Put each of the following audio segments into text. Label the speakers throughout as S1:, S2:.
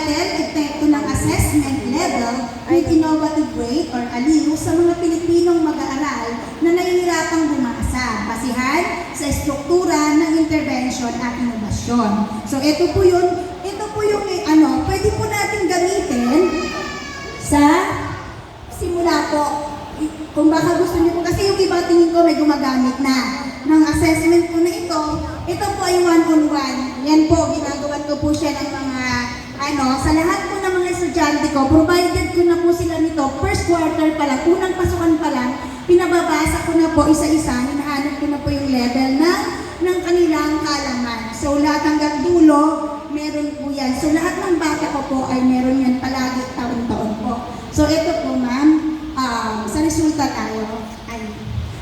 S1: title, Epekto ng Assessment Level with Innovative Rate or ALIW sa mga Pilipinong mag-aaral na nahihirapang bumasa, basihan sa estruktura ng intervention at inobasyon. So ito po yung pwede po natin gamitin sa simula po. Kung baka gusto niyo po, kasi yung iba tingin ko may gumagamit na ng assessment po na ito po ay one-on-one. Yan po, ginagawan ko po siya ng mga, sa lahat po ng mga estudyante ko, provided ko na po sila nito, first quarter pa lang, unang pasukan pa lang, pinababasa ko na po isa-isa, hinahanap ko na po yung level ng kanilang kaalaman. So lahat hanggang dulo, meron po yan. So lahat ng bata ko po ay meron yan palagi, taon-taon po. So ito po ma'am, sa resulta tayo.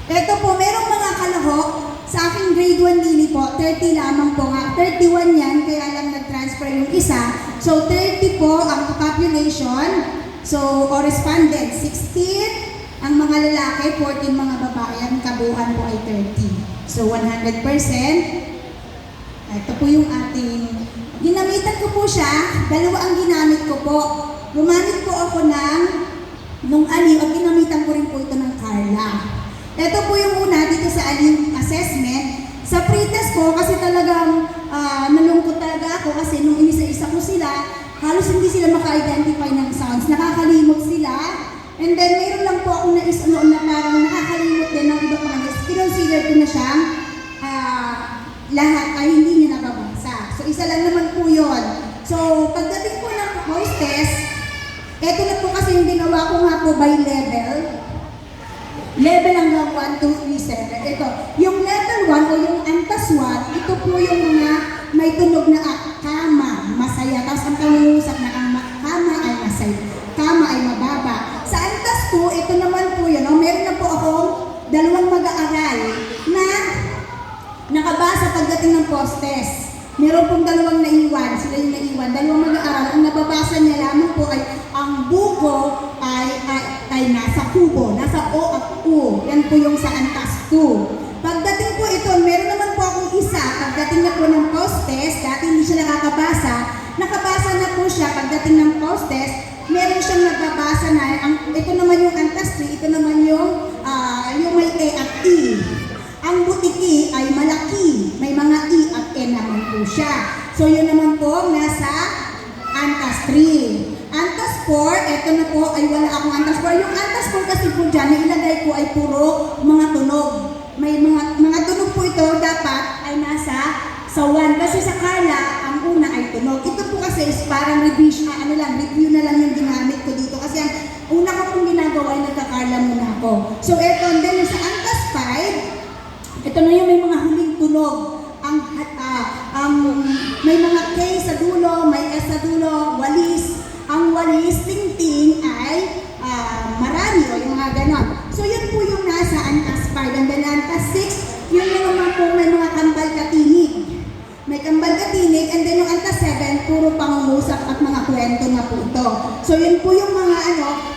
S1: Ito po, merong mga kalahok sa aking grade 1 dili po, 30 lamang po nga. 31 yan, kaya lang nag-transfer yung isa. So 30 po ang population. So, o respondent, 16. Ang mga lalaki, 14 mga babae. Ang kabuuan po ay 30. So 100%. Ito po yung ating, ginamitan ko po siya. Dalawa ang ginamit ko po. Gumamit po ako nung ALIW at ginamitan ko rin po ito ng Carla. Ito po yung una dito sa ALIW assessment. Sa pretest ko, kasi talagang nalungkot talaga ako kasi nung inisa-isa ko sila, halos hindi sila maka-identify ng sounds. Nakakalimot sila. And then, mayroon lang po ako na noon na parang nakakalimot din ng ibang mga guys. Kinonsider ko na siyang lahat ay hindi niya nababasa. So, isa lang naman po yun. So, pagdating po ng voice test, ito na po kasi yung ginawa ko nga po by level. Level hanggang 1, 2, 3, 7. Ito, yung level 1 o yung antas 1, ito po yung mga may tunog na kama, masaya. Tapos ang pangungusap na kama ay masaya. Kama ay mababa. Sa antas 2, ito naman po yun. Meron na po akong dalawang mag-aaral na nakabasa pagdating ng post-test. Meron pong dalawang naiwan, sila yung naiwan, dalawang mag-aaral. Ang nababasa niya lamang po ay ang buko ay nasa kubo, nasa O at U. Yan po yung sa antas 2. Pagdating po ito, meron naman po akong isa, pagdating na po ng post-test, dati hindi siya nakabasa na po siya pagdating ng post-test, meron siyang nagbabasa na, ito naman yung antas 3, ito naman yung may A at E. Ang butiki ay malaki. May mga I at N naman po siya. So, yun naman po nasa antas 3. Antas 4, eto na po ay wala akong antas 4. Yung antas 4 kasi po dyan, ilagay ko ay puro mga tunog. May mga tunog po ito dapat ay nasa sa 1. Kasi sa Carla, ang una ay tunog. Ito po kasi is parang review na lang yung ginamit ko dito. Kasi ang una ko pong ginagawa ay nagka-Carla muna ako. So, eto, and then sa antas 5, ito na yung may mga huling tunog. May mga K sa dulo, may S sa dulo, walis. Ang walis, ting-ting ay marami o yung mga ganon. So yun po yung nasa antas 5. And then antas 6, yun yung naman po may mga kambal katinig. May kambal katinig, and then yung antas 7, puro pangungusap at mga kwento na po ito. So yun po yung mga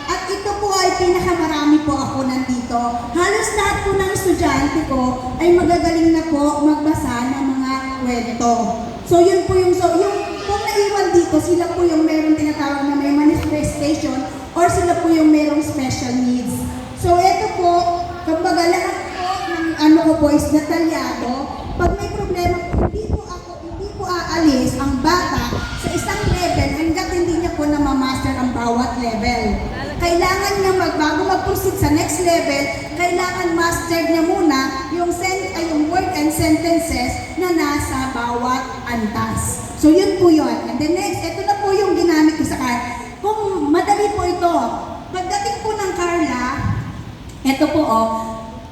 S1: at ito po ay pinakamarami po ako nandito. Halos lahat po ng estudyante ko ay magagaling na po magbasa ng mga kwento. So yun po yung kung naiwan dito, sila po yung meron tinatawag na may manifestation or sila po yung merong special needs. So ito po, kumbaga lahat po ng is detalyado. Pag may problema, hindi po aalis ang bata sa isang level hanggat hindi niya po na-master ang bawat level. Kailangan niya bago mag-proceed sa next level, kailangan master niya muna yung word and sentences na nasa bawat antas. So yun po yun. And then next, ito na po yung ginamit ko sa Carla. Kung madali po ito, pagdating po ng Carla, ito po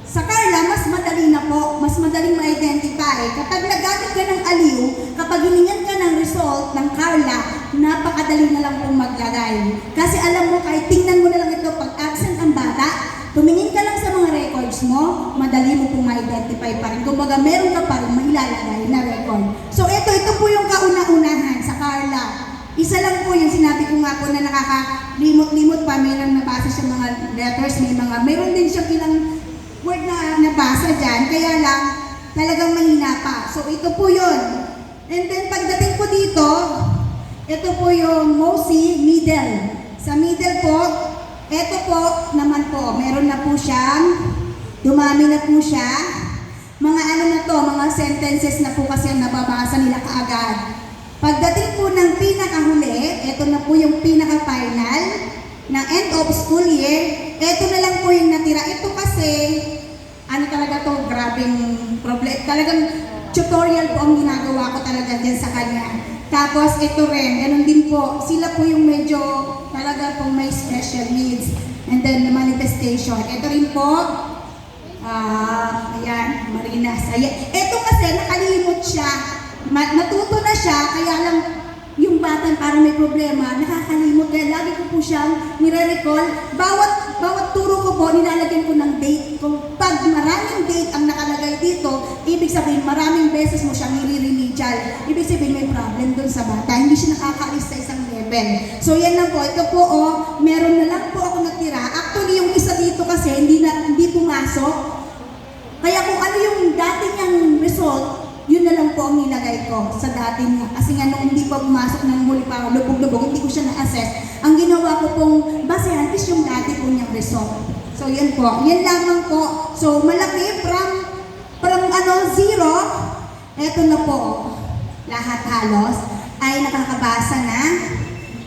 S1: sa Carla, mas madali na po, mas madaling ma-identify. Kapag nagamit ka ng ALIW, kapag hiningan ka ng result ng Carla, napakadali na lang pong maglagay. Kasi alam mo, kahit tingnan mo na lang ito, pag absent ang bata, tumingin ka lang sa mga records mo, madali mo pong ma-identify pa rin. Kumbaga, meron ka pa rin mailalagay na record. So ito po yung kauna-unahan sa Carla. Isa lang po yung sinabi ko nga po na nakakalimot-limot pa, mayroon nabasa siya mga letters, mayroon din siya ilang word na nabasa dyan, kaya lang talagang mahina pa. So ito po yun. And then pagdating ko dito, Ito po yung MOSI middle. Sa middle po, ito po naman po, meron na po siyang, dumami na po siya. Mga ano na to, mga sentences na po kasi ang nababasa nila kaagad. Pagdating po ng pinakahuli, ito na po yung pinaka-final na end of school year, ito na lang po yung natira. Ito kasi, ano talaga to, grabing problem. Talagang tutorial po ang ginagawa ko talaga dyan sa kanya. Tapos ito rin, ganun din po, sila po yung medyo talaga pong may special needs. And then the manifestation. Ito rin po, ayan, Marinas. Ayan. Ito kasi nakalimot siya. Natuto na siya, kaya lang yung bata parang may problema, nakakalimot. Kaya lagi ko po siyang nire-recall. Bawat turo ko po, nilalagyan ko ng date. Kung pag maraming date ang nakalagay dito, ibig sabihin maraming beses mo siyang nire-remedial. Ibig sabihin may problem dun sa bata. Hindi siya nakakaalis sa isang level. So yan lang po. Ito po, meron na lang po ako natira. Actually, yung isa dito kasi hindi pumasok. Kaya kung ano yung dati niyang result, yun na lang po ang nilagay ko sa dati niya. Kasi nga nung hindi pa pumasok ng huli pa lubog-lubog, hindi ko siya na-assess. Ang ginawa ko pong basehan is yung dati po niyang result. So yan po. Yan lamang po. So malaki from zero, eto na po. Lahat halos ay nakakabasa na.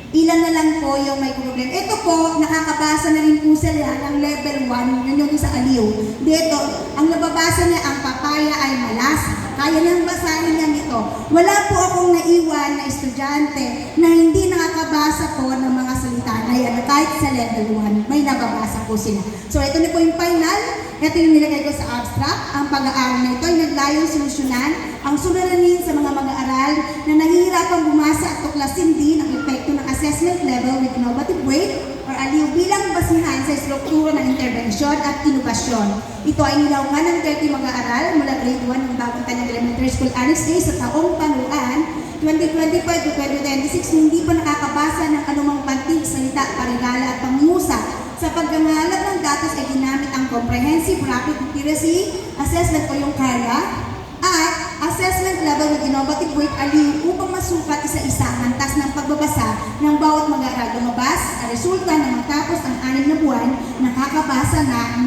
S1: Ilan na lang po yung may problem. Ito po, nakakabasa na rin po sila ng level 1, yun yung sa aliw. Dito, ang nababasa niya, ang papaya ay malas. Kaya niyang basahin niya ito. Wala po akong naiwan na estudyante na hindi nakakabasa po ng mga salita na yan. Kahit sa level 1, may nababasa po sila. So, ito na po yung final. Ito yung nilagay ko sa abstract. Ang pag-aaral na ito ay naglayong solusyonan ang suliranin sa mga mag-aaral na nahihirapang bumasa at tuklasin din ang epekto ng assessment level with innovative weight or aliw bilang basihan sa struktura ng intervensyon at inobasyon. Ito ay nilaungan ng 30 mag-aaral mula grade 1 ng Bagong Tanyag Elementary School Annex A sa taong panuan 2025 to 2026 hindi pa nakakabasa ng anumang pantig, salita, parigala at pangungusap. Sa paggangalap ng datos ay ginamit ang Comprehensive Rapid Literacy Assessment o yung CARA at Assessment Level with Innovative Weight aliw upang masukat isa-isa ang antas ng pagbabasa ng bawat mag-aaral. Lumabas ang resulta na matapos ang 6 na buwan, nakakabasa na ang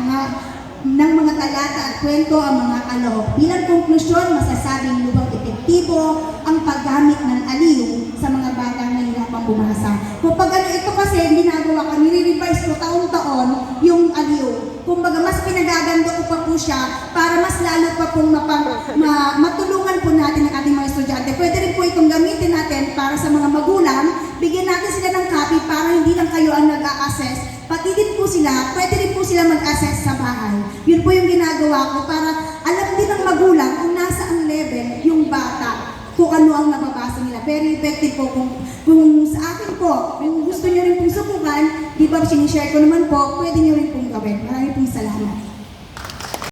S1: mga talata at kwento ang mga alahok. Bilang konklusyon, masasabing lubang epektibo ang paggamit ng aliw sa mga batang nahihirapang bumasa. Kapag ito kasi ginagawa ko, nire-revise ko taon-taon yung aliw. Kumbaga, mas pinagaganda ko pa po siya para mas lalo pa pong matulungan po natin ang ating mga estudyante. Pwede rin po itong gamitin natin para sa mga magulang. Bigyan natin sila ng copy para hindi lang kayo ang nag-a-assess. Pati din po sila, pwede rin po sila mag-assess sa bahay. Yun po yung ginagawa ko para alam din ng magulang kung nasa ang level yung bata, kung ano ang nababasa nila. Very effective po kung sa akin po, kung gusto nyo rin pong subukan, di ba sinishare ko naman po, pwede nyo rin pong gawin. Maraming pong salamat.